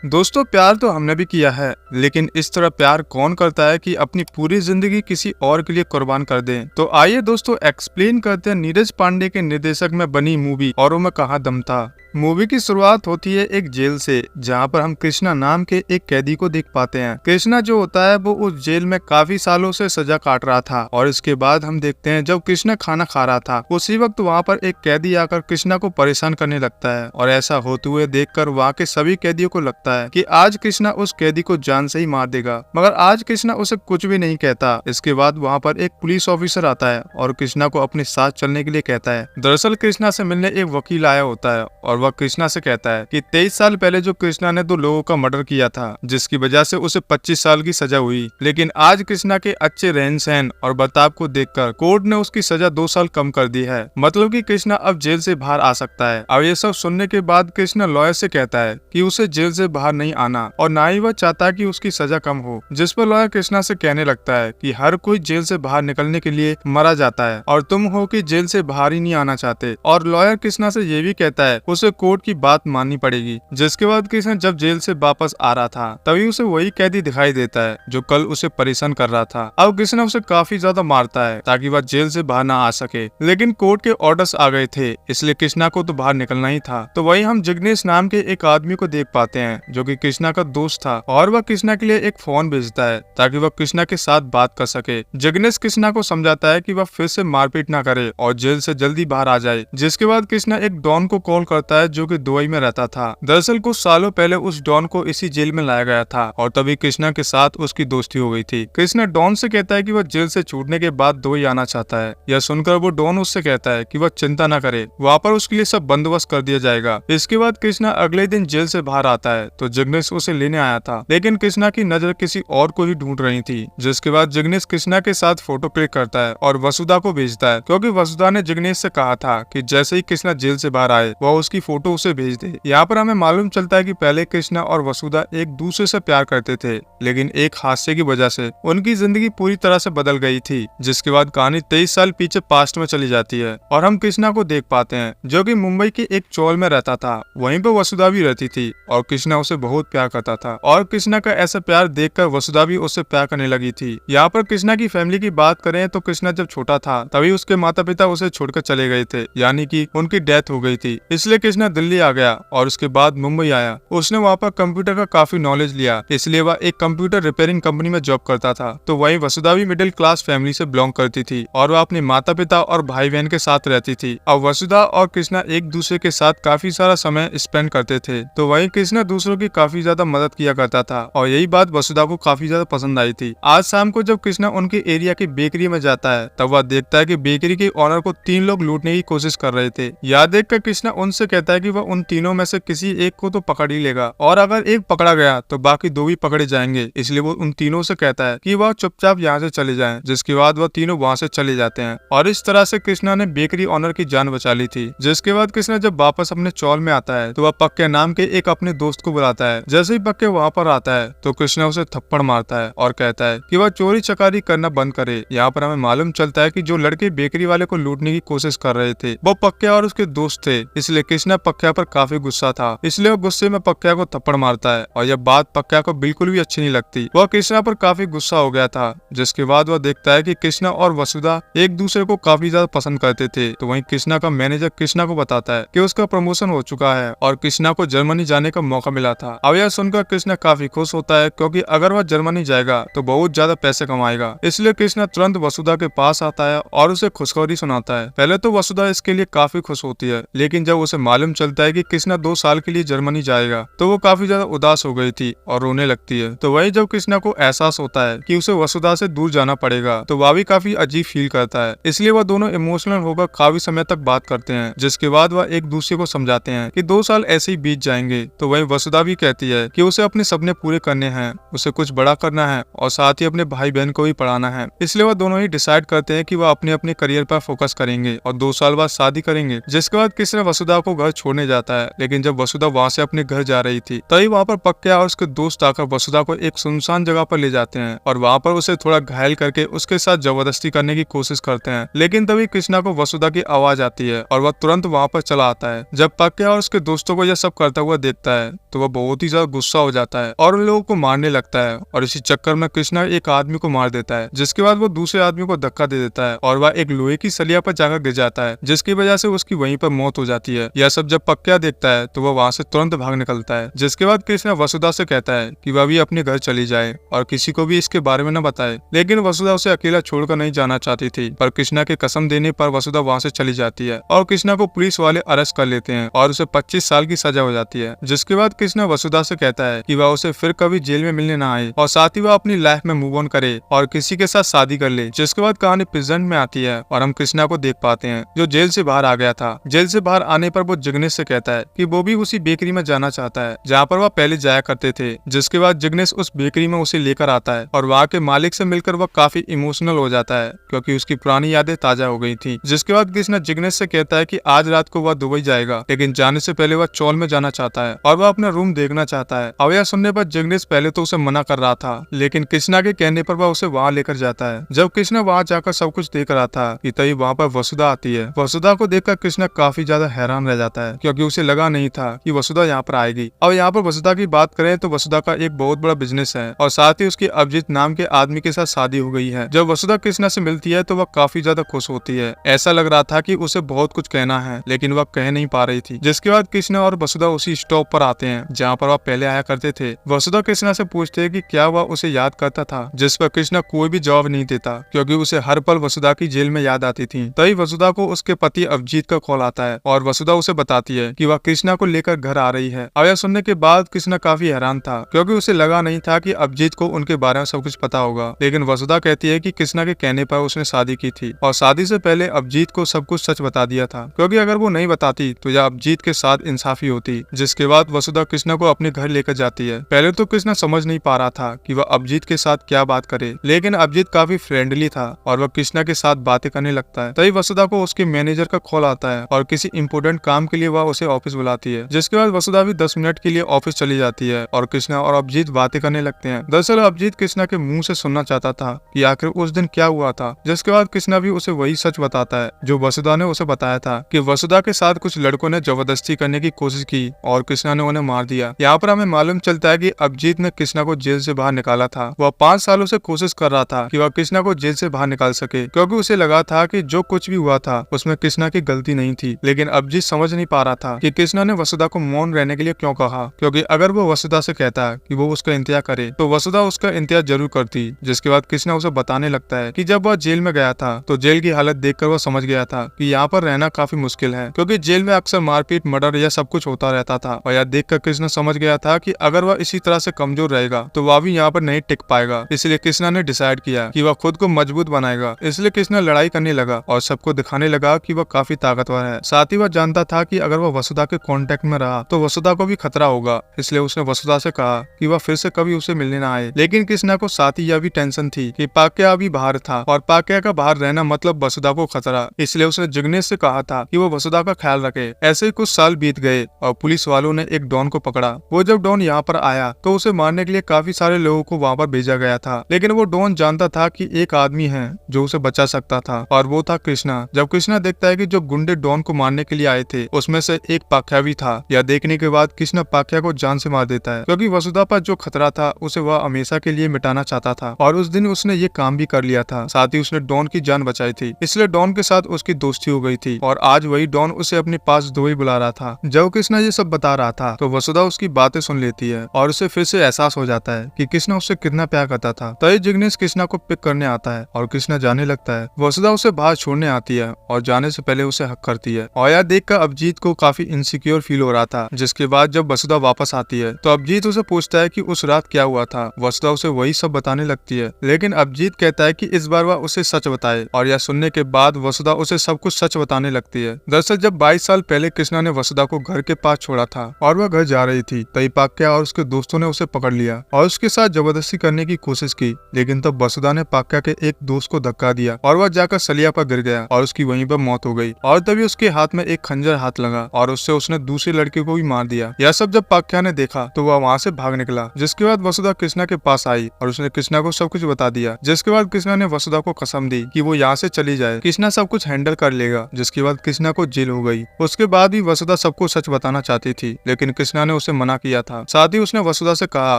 दोस्तों, प्यार तो हमने भी किया है, लेकिन इस तरह प्यार कौन करता है कि अपनी पूरी जिंदगी किसी और के लिए कुर्बान कर दे। तो आइए दोस्तों एक्सप्लेन करते हैं नीरज पांडे के निर्देशक में बनी मूवी औरों में कहाँ दम था। मूवी की शुरुआत होती है एक जेल से, जहाँ पर हम कृष्णा नाम के एक कैदी को देख पाते हैं। कृष्णा जो होता है वो उस जेल में काफी सालों से सजा काट रहा था और इसके बाद हम देखते हैं जब कृष्णा खाना खा रहा था उसी वक्त वहाँ पर एक कैदी आकर कृष्णा को परेशान करने लगता है और ऐसा होते हुए देखकर वहाँ के सभी कैदियों को लगता है कि आज कृष्णा उस कैदी को जान से ही मार देगा, मगर आज कृष्णा उसे कुछ भी नहीं कहता। इसके बाद वहाँ पर एक पुलिस ऑफिसर आता है और कृष्णा को अपने साथ चलने के लिए कहता है। दरअसल कृष्णा से मिलने एक वकील आया होता है और वह कृष्णा से कहता है कि 23 साल पहले जो कृष्णा ने 2 लोगों का मर्डर किया था, जिसकी वजह से उसे 25 साल की सजा हुई, लेकिन आज कृष्णा के अच्छे रहन सहन और बर्ताव को देखकर कोर्ट ने उसकी सजा 2 साल कम कर दी है। मतलब कि कृष्णा अब जेल से बाहर आ सकता है। अब ये सब सुनने के बाद कृष्णा लॉयर से कहता है कि उसे जेल से बाहर नहीं आना और ना ही वह चाहता कि उसकी सजा कम हो, जिस पर लॉयर कृष्णा से कहने लगता है कि हर कोई जेल से बाहर निकलने के लिए मरा जाता है और तुम हो कि जेल से बाहर ही नहीं आना चाहते। और लॉयर कृष्णा से ये भी कहता है उसे कोर्ट की बात माननी पड़ेगी। जिसके बाद कृष्णा जब जेल से वापस आ रहा था तभी उसे वही कैदी दिखाई देता है जो कल उसे परेशान कर रहा था। अब कृष्णा उसे काफी ज्यादा मारता है ताकि वह जेल से बाहर ना आ सके, लेकिन कोर्ट के ऑर्डर्स आ गए थे, इसलिए कृष्णा को तो बाहर निकलना ही था। तो वही हम जिग्नेश नाम के एक आदमी को देख पाते हैं जो कि कृष्णा का दोस्त था और वह कृष्णा के लिए एक फोन भेजता है ताकि वह कृष्णा के साथ बात कर सके। जिग्नेश कृष्णा को समझाता है कि वह फिर से मारपीट ना करे और जेल से जल्दी बाहर आ जाए। जिसके बाद कृष्णा एक डॉन को कॉल करता है जो कि दुबई में रहता था। दरअसल कुछ सालों पहले उस डॉन को इसी जेल में लाया गया था और तभी कृष्णा के साथ उसकी दोस्ती हो गई थी। कृष्णा डॉन से कहता है कि वह जेल से छूटने के बाद दुबई आना चाहता है। यह सुनकर वो डॉन उससे कहता है कि वह चिंता न करे, वहाँ पर उसके लिए सब बंदोबस्त कर दिया जाएगा। इसके बाद कृष्णा अगले दिन जेल से बाहर आता है तो जिग्नेश उसे लेने आया था, लेकिन कृष्णा की नजर किसी और को ही ढूंढ रही थी। जिसके बाद जिग्नेश कृष्णा के साथ फोटो क्लिक करता है और वसुधा को भेजता है, क्योंकि वसुधा ने जिग्नेश से कहा था कि जैसे ही कृष्णा जेल से बाहर आए वह उसकी फोटो उसे भेज दे। यहाँ पर हमें मालूम चलता है कि पहले कृष्णा और वसुधा एक दूसरे से प्यार करते थे, लेकिन एक हादसे की वजह से उनकी जिंदगी पूरी तरह से बदल गई थी। जिसके बाद कहानी 23 साल पीछे पास्ट में चली जाती है और हम कृष्णा को देख पाते हैं जो कि मुंबई के एक चौल में रहता था। वहीं पर वसुधा भी रहती थी और कृष्णा उसे बहुत प्यार करता था और कृष्णा का ऐसा प्यार देखकर वसुधा भी उससे प्यार करने लगी थी। यहाँ पर कृष्णा की फैमिली की बात करें तो कृष्णा जब छोटा था तभी उसके माता पिता उसे छोड़कर चले गए थे, यानी कि उनकी डेथ हो गई थी। इसलिए कृष्णा दिल्ली आ गया और उसके बाद मुंबई आया। उसने वहाँ पर कंप्यूटर का काफी नॉलेज लिया, इसलिए वह एक कंप्यूटर रिपेयरिंग कंपनी में जॉब करता था। तो वहीं वसुधा भी मिडिल क्लास फैमिली से बिलोंग करती थी और वह अपने माता पिता और भाई बहन के साथ रहती थी। अब वसुधा और कृष्णा एक दूसरे के साथ काफी सारा समय स्पेंड करते थे। तो वहीं कृष्णा दूसरों की काफी ज्यादा मदद किया करता था और यही बात वसुधा को काफी ज्यादा पसंद आई थी। आज शाम को जब कृष्णा उनके एरिया की बेकरी में जाता है तब वह देखता है कि बेकरी के ऑनर को 3 लोग लूटने की कोशिश कर रहे थे। यह देखकर कृष्णा उनसे कहता है कि वह उन तीनों में से किसी एक को तो पकड़ ही लेगा और अगर एक पकड़ा गया तो बाकी 2 भी पकड़े जाएंगे। इसलिए वो उन तीनों से कहता है कि वह चुपचाप यहाँ से चले जाएं। जिसके बाद वह तीनों वहाँ से चले जाते हैं और इस तरह से कृष्णा ने बेकरी ऑनर की जान बचा ली थी। जिसके बाद कृष्णा जब वापस अपने चौल में आता है तो वह पक्के नाम के एक अपने दोस्त को बुलाता है। जैसे ही पक्के वहाँ पर आता है तो कृष्णा उसे थप्पड़ मारता है और कहता है कि वह चोरी चकारी करना बंद करे। यहाँ पर हमें मालूम चलता है कि जो लड़के बेकरी वाले को लूटने की कोशिश कर रहे थे वो पक्या और उसके दोस्त थे, इसलिए कृष्णा पक्या पर काफी गुस्सा था। इसलिए वो गुस्से में पक्या को थप्पड़ मारता है और यह बात पक्या को बिल्कुल भी अच्छी नहीं लगती। वह कृष्णा पर काफी गुस्सा हो गया था। जिसके बाद वह देखता है कि कृष्णा और वसुधा एक दूसरे को काफी ज्यादा पसंद करते थे। तो वहीं कृष्णा का मैनेजर कृष्णा को बताता है कि उसका प्रमोशन हो चुका है और कृष्णा को जर्मनी जाने का मौका मिला था। अब यह सुनकर कृष्णा काफी खुश होता है, क्योंकि अगर वह जर्मनी जाएगा तो बहुत ज्यादा पैसे कमाएगा। इसलिए कृष्णा तुरंत वसुधा के पास आता है और उसे खुशखबरी सुनाता है। पहले तो वसुधा इसके लिए काफी खुश होती है, लेकिन जब उसे मालूम चलता है कि कृष्णा 2 साल के लिए जर्मनी जाएगा तो वो काफी ज्यादा उदास हो गई थी और रोने लगती है। तो वही जब कृष्णा को एहसास होता है कि उसे वसुधा से दूर जाना पड़ेगा तो वह भी काफी अजीब फील करता है। इसलिए वह दोनों इमोशनल होकर काफी समय तक बात करते हैं। जिसके बाद वह एक दूसरे को समझाते हैं कि 2 साल ऐसे ही बीत जाएंगे। तो वही वसुधा भी कहती है कि उसे अपने सपने पूरे करने हैं, उसे कुछ बड़ा करना है और साथ ही अपने भाई बहन को भी पढ़ाना है। इसलिए वह दोनों ही डिसाइड करते हैं कि वह अपने अपने करियर पर फोकस करेंगे और 2 साल बाद शादी करेंगे। जिसके बाद कृष्णा वसुधा को घर छोड़ने जाता है, लेकिन जब वसुधा वहाँ से अपने घर जा रही थी तभी वहाँ पर पक्या और उसके दोस्त आकर वसुधा को एक सुनसान जगह पर ले जाते हैं और वहाँ पर उसे थोड़ा घायल करके उसके साथ जबरदस्ती करने की कोशिश करते हैं। लेकिन तभी कृष्णा को वसुधा की आवाज आती है और वह तुरंत वहाँ पर चला आता है। जब पक्या और उसके दोस्तों को यह सब करता हुआ देखता है तो वह बहुत ही ज्यादा गुस्सा हो जाता है और उन लोगों को मारने लगता है। और इसी चक्कर में कृष्णा एक आदमी को मार देता है, जिसके बाद वो दूसरे आदमी को धक्का दे देता है और वह एक लोहे की सलिया पर जाकर गिर जाता है, जिसकी वजह से उसकी वहीं पर मौत हो जाती है। यह सब जब पक्या देखता है तो वह वहाँ से तुरंत भाग निकलता है। जिसके बाद कृष्णा वसुधा से कहता है कि वह भी अपने घर चली जाए और किसी को भी इसके बारे में न बताए। लेकिन वसुधा उसे अकेला छोड़कर नहीं जाना चाहती थी, पर कृष्णा के कसम देने पर वसुधा वहाँ से चली जाती है और कृष्णा को पुलिस वाले अरेस्ट कर लेते हैं और उसे 25 साल की सजा हो जाती है। जिसके बाद कृष्णा वसुधा से कहता है कि वह उसे फिर कभी जेल में मिलने न आए और साथ ही वह अपनी लाइफ में मूव ऑन करे और किसी के साथ शादी कर ले। जिसके बाद कहानी प्रेजेंट में आती है और हम कृष्णा को देख पाते हैं जो जेल से बाहर आ गया था। जेल से बाहर आने पर वो जिग्नेश से कहता है कि वो भी उसी बेकरी में जाना चाहता है जहाँ पर वह पहले जाया करते थे। जिसके बाद जिग्नेश उस बेकरी में उसे लेकर आता है और वहाँ के मालिक से मिलकर वह काफी इमोशनल हो जाता है क्योंकि उसकी पुरानी यादें ताजा हो गई थी। जिसके बाद कृष्णा जिग्नेश से कहता है कि आज रात को वह दुबई जाएगा, लेकिन जाने से पहले वह चौल में जाना चाहता है और वह अपना रूम देखना चाहता है। अब यह सुनने पर जिग्नेश पहले तो उसे मना कर रहा था, लेकिन कृष्णा के कहने पर वह उसे वहाँ लेकर जाता है। जब कृष्णा वहाँ जाकर सब कुछ देख रहा था कि तभी वहाँ पर वसुधा आती है। वसुधा को देखकर कृष्णा काफी ज्यादा हैरान रह जाता है क्योंकि उसे लगा नहीं था कि वसुधा यहाँ पर आएगी। अब यहाँ पर वसुधा की बात करें तो वसुधा का एक बहुत बड़ा बिजनेस है और साथ ही उसकी अभिजीत नाम के आदमी के साथ शादी हो गई है। जब वसुधा कृष्णा से मिलती है तो वह काफी ज्यादा खुश होती है। ऐसा लग रहा था कि उसे बहुत कुछ कहना है, लेकिन वह कह नहीं पा रही थी। जिसके बाद कृष्णा और वसुधा उसी स्टॉप पर आते हैं जहाँ पर वह पहले आया करते थे। वसुधा कृष्णा से पूछते हैं कि क्या वह उसे याद करता था, जिस पर कृष्णा कोई भी जवाब नहीं देता क्योंकि उसे हर पल वसुधा की जेल में याद आती थी। तभी वसुधा को उसके पति अभिजीत का कॉल आता है और वसुधा उसे बताती है कि वह कृष्णा को लेकर घर आ रही है। अब यह सुनने के बाद कृष्णा काफी हैरान था क्योंकि उसे लगा नहीं था कि अभिजीत को उनके बारे में सब कुछ पता होगा। लेकिन वसुधा कहती है कि कृष्णा के कहने पर उसने शादी की थी और शादी से पहले अभिजीत को सब कुछ सच बता दिया था, क्योंकि अगर वो नहीं बताती तो यह अभिजीत के साथ इंसाफी होती। जिसके बाद वसुधा कृष्णा को अपने घर लेकर जाती है। पहले तो कृष्णा समझ नहीं पा रहा था कि वह अभिजीत के साथ क्या बात करे, लेकिन अभिजीत काफी फ्रेंडली था और वह कृष्णा के साथ बातें करने लगता है। तभी वसुधा को उसके मैनेजर का कॉल आता है और किसी इंपोर्टेंट काम के लिए वह उसे ऑफिस बुलाती है। जिसके बाद वसुधा भी 10 मिनट के लिए ऑफिस चली जाती है और कृष्णा और अभिजीत बातें करने लगते हैं। दरअसल अभिजीत कृष्णा के मुंह से सुनना चाहता था कि आखिर उस दिन क्या हुआ था। जिसके बाद कृष्णा भी उसे वही सच बताता है जो वसुधा ने उसे बताया था कि वसुधा के साथ कुछ लड़कों ने जबरदस्ती करने की कोशिश की और कृष्णा ने उन्हें मार दिया। यहाँ पर हमें मालूम चलता है कि अभिजीत ने कृष्णा को जेल से बाहर निकाला था। वह 5 सालों से कोशिश कर रहा था कि वह कृष्णा को जेल से बाहर निकाल सके, क्योंकि उसे लगा था कि जो कुछ भी हुआ था उसमें कृष्णा की गलती नहीं थी। लेकिन अभिजीत समझ नहीं पा रहा था कि कृष्णा ने वसुधा को मौन रहने के लिए क्यों कहा, क्योंकि अगर वो वसुधा से कहता कि वो उसका इंतजार करे तो वसुधा उसका इंतजार जरूर करती। जिसके बाद कृष्णा उसे बताने लगता है कि जब वह जेल में गया था तो जेल की हालत देखकर वह समझ गया था कि यहाँ पर रहना काफी मुश्किल है, क्योंकि जेल में अक्सर मारपीट, मर्डर या सब कुछ होता रहता था। और यह देखकर कृष्णा समझ गया था कि अगर वह इसी तरह से कमजोर रहेगा तो वह भी यहाँ पर नहीं टिक पाएगा। इसलिए कृष्णा ने डिसाइड किया कि वह खुद को मजबूत बनाएगा। इसलिए कृष्णा लड़ाई करने लगा और सबको दिखाने लगा कि वह काफी ताकतवर है। साथ ही वह जानता था कि अगर वह वसुधा के कांटेक्ट में रहा तो वसुधा को भी खतरा होगा। इसलिए उसने वसुधा से कहा कि वह फिर से कभी उसे मिलने न आए। लेकिन कृष्णा को साथ ही यह भी टेंशन थी कि पाक्या अभी बाहर था और पाक्या का बाहर रहना मतलब वसुधा को खतरा। इसलिए उसने जिग्नेश से कहा था कि वो वसुधा का ख्याल रखे। ऐसे ही कुछ साल बीत गए और पुलिस वालों ने एक डॉन को पकड़ा। वो जब डॉन यहाँ पर आया तो उसे मारने के लिए काफी सारे लोगों को वहाँ पर भेजा गया था, लेकिन वो डॉन जानता था कि एक आदमी है जो उसे बचा सकता था और वो था कृष्णा। जब कृष्णा देखता है कि जो गुंडे डॉन को मारने के लिए आए थे उसमें से एक पाक्या भी था, यह देखने के बाद कृष्णा पाक्या को जान से मार देता है, क्योंकि वसुधा पर जो खतरा था उसे वह हमेशा के लिए मिटाना चाहता था और उस दिन उसने ये काम भी कर लिया था। साथ ही उसने डॉन की जान बचाई थी, इसलिए डॉन के साथ उसकी दोस्ती हो गई थी और आज वही डॉन उसे अपने पास दुबई बुला रहा था। जब कृष्णा ये सब बता रहा था तो वसुधा उसकी बातें सुन लेती है और उसे फिर से एहसास हो जाता है कि कृष्णा उससे कितना प्यार करता था। तभी जिग्नेश कृष्णा को पिक करने आता है और कृष्णा जाने लगता है। वसुधा उसे बाहर छोड़ने आती है और जाने से पहले उसे हक करती है और यह देखकर अभिजीत को काफी इनसिक्योर फील हो रहा था। जिसके बाद जब वसुधा वापस आती है तो अभिजीत उसे पूछता है कि उस रात क्या हुआ था। वसुधा उसे वही सब बताने लगती है, लेकिन अभिजीत कहता है कि इस बार वह उसे सच बताए और यह सुनने के बाद वसुधा उसे सब कुछ सच बताने लगती है। दरअसल जब 22 साल पहले कृष्णा ने वसुधा को घर के पास छोड़ा था और वह घर जा रही थी, तभी पाक्या और उसके दोस्तों ने उसे पकड़ लिया और उसके साथ जबरदस्ती करने की कोशिश की। लेकिन तब वसुधा ने पाक्या के एक दोस्त को धक्का दिया और वह जाकर सलिया पर गिर गया और उसकी वहीं पर मौत हो गई। और तभी उसके हाथ में एक खंजर हाथ लगा और उससे उसने दूसरे लड़के को भी मार दिया। यह सब जब पाक्या ने देखा तो वह वहाँ से भाग निकला। जिसके बाद वसुधा कृष्णा के पास आई और उसने कृष्णा को सब कुछ बता दिया। जिसके बाद कृष्णा ने वसुधा को कसम दी कि वो यहाँ से चली जाए, कृष्णा सब कुछ हैंडल कर लेगा। जिसके बाद कृष्णा को जेल हो गई। उसके बाद भी वसुधा सबको सच बताना चाहती थी, लेकिन कृष्णा ने उसे मना किया था। साथ ही उसने वसुधा से कहा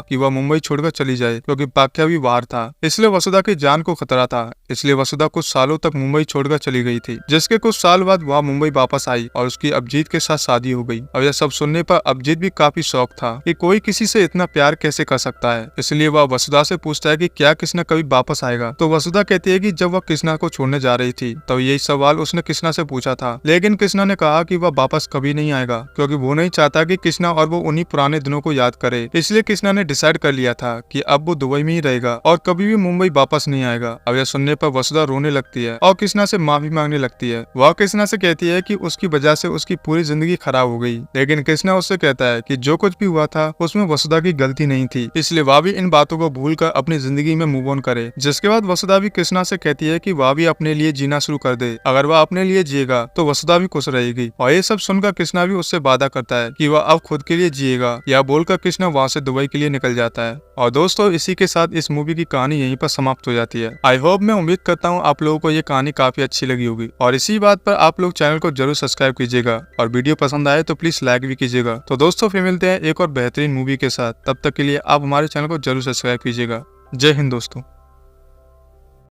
कि वह मुंबई छोड़कर चली जाए क्योंकि पाक्या भी बाहर था, इसलिए वसुधा की जान को खतरा था। इसलिए वसुधा कुछ सालों तक मुंबई छोड़कर चली गई थी, जिसके कुछ साल बाद वह मुंबई वापस आई और उसकी अभिजीत के साथ शादी हो गई। और यह सब सुनने पर अभिजीत भी काफी शौक था कि कोई किसी से इतना प्यार कैसे कर सकता है। इसलिए वह वसुधा से पूछता है कि क्या कृष्णा कभी वापस आएगा। तो वसुधा कहती है कि जब वह कृष्णा को छोड़ने जा रही थी तो यही सवाल उसने कृष्णा से पूछा था, लेकिन कृष्णा ने कहा कि वह वापस कभी नहीं आएगा क्योंकि वो नहीं चाहता कि कृष्णा और वो उन्हीं पुराने दिनों को याद करे। इसलिए कृष्णा ने डिसाइड कर लिया था कि अब वो दुबई में ही रहेगा और कभी भी मुंबई वापस नहीं आएगा। अब यह सुनने पर वसुधा रोने लगती है और कृष्णा से माफी मांगने लगती है। वह कृष्णा से कहती है कि उसकी वजह से उसकी पूरी जिंदगी खराब हो गई, लेकिन कृष्णा उससे कहता है कि जो कुछ भी हुआ था उसमें वसुधा की गलती नहीं थी, इसलिए वह भी इन बातों को भूल कर अपनी जिंदगी में मूव ऑन करे। जिसके बाद वसुधा भी कृष्णा से कहती है कि वह भी अपने लिए जीना शुरू कर दे। अगर वह अपने लिए जिएगा तो वसुधा भी खुश रहेगी। और ये सब सुनकर कृष्णा भी उससे वादा करता है कि वह अब खुद के लिए जिएगा। यह बोलकर कृष्णा वहाँ से दुबई के लिए निकल जाता है। और दोस्तों, इसी के साथ इस मूवी की कहानी यहीं पर समाप्त हो जाती है। आई होप, मैं उम्मीद करता हूँ आप लोगों को ये कहानी काफी अच्छी लगी होगी। और इसी बात पर आप लोग चैनल को जरूर सब्सक्राइब कीजिएगा और वीडियो पसंद आए तो प्लीज लाइक भी कीजिएगा। तो दोस्तों, फिर मिलते हैं एक और बेहतरीन मूवी के साथ। तब तक के लिए आप हमारे चैनल को जरूर सब्सक्राइब कीजिएगा। जय हिंद दोस्तों।